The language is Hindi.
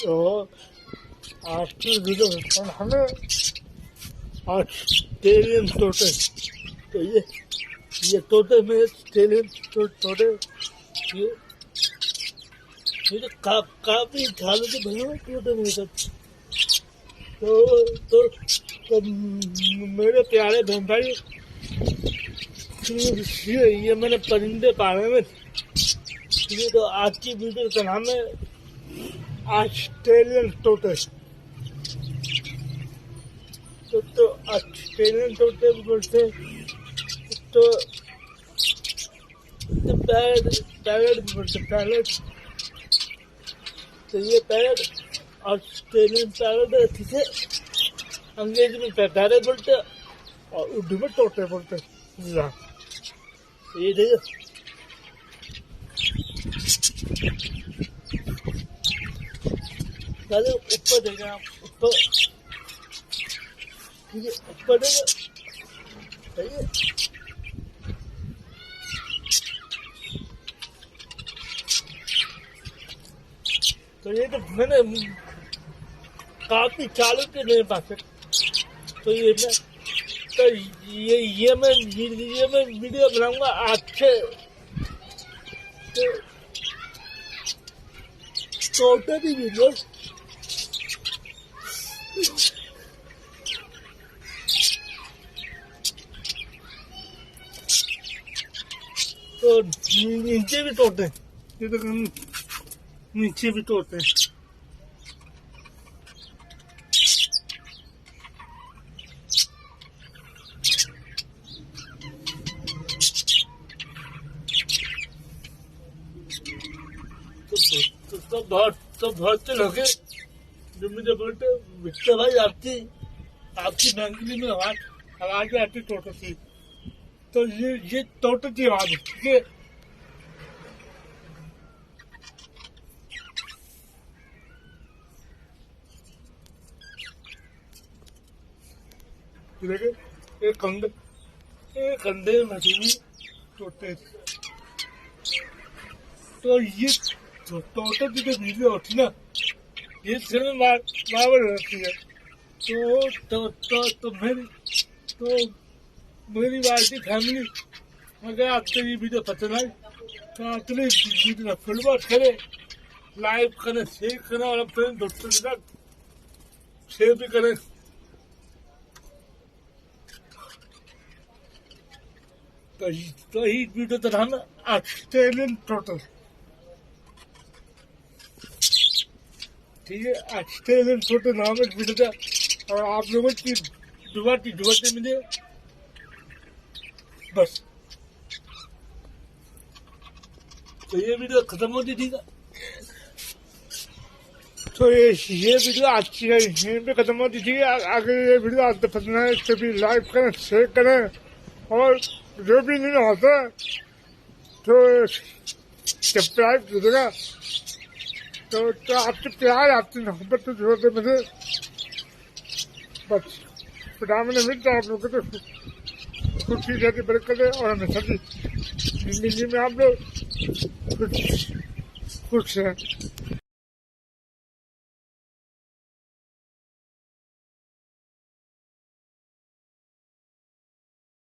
तो आज की वीडियो में हमें ऑस्ट्रेलियन तोते, तो ये तोते में ऑस्ट्रेलियन तोते ये तो काफी झालू के भले तोते मेरे साथ। तो मेरे प्यारे बहन भाई, ये मैंने परिंदे पाले में। ये तो आज की वीडियो का नाम है ऑस्ट्रेलियन तोते। तो ऑस्ट्रेलियन तोते बोलते तो पैरट बोलते, पैरट। तो ये पैरट ऑस्ट्रेलियन पैरट है, जिसे अंग्रेजी में पैरट बोलते और उर्दू में तोते बोलते। ये देखो, ऊपर देखा, ऊपर ऊपर देखो, सही है। तो ये तो मैंने काफी चालू के मेरे पास है। तो ये मैं वीडियो बनाऊंगा आपसे। तोते की वीडियो तो नीचे भी तोते, ये तो नीचे भी तोते हैं। तो बहुत से लोग हैं जो मुझे बोलते विक्टर भाई आपकी बैंगली में आवाज आती तोते की। तो ये तोते की आवाज है, ठीक है। देखिए एक कंधे में मछली तोते। तो ये तोते की जो वीडियो होती ना, ये सिर्फ मार्बल रहती है। तो मेरी वाइटी फैमिली, अगर आपको ये वीडियो पसंद आई तो अपनी वीडियो फॉरवर्ड करें, लाइक करें, शेयर करें और अपने दोस्तों के साथ शेयर भी करें। तो ये वीडियो तो था ना ऑस्ट्रेलियन तोते, ठीक है। ऑस्ट्रेलियन तोते नाम है वीडियो का। और आप लोगों की दुआ मिले बस। तो ये वीडियो खत्म होती थी। तो ये वीडियो अच्छी है, यहीं पे खत्म होती थी। अगर ये वीडियो आपको पसंद है तो भी लाइक करें, शेयर करें, और जो भी नहीं होता तो सब्सक्राइब कीजिएगा। तो आपसे प्यार, आपकी मोहब्बत की जरूरत है मुझे बस। खुदा में मिलता है आप लोगों को, तो खुशी जाती बरकत है, और हमेशा की जिंदगी में आप लोग खुश हैं।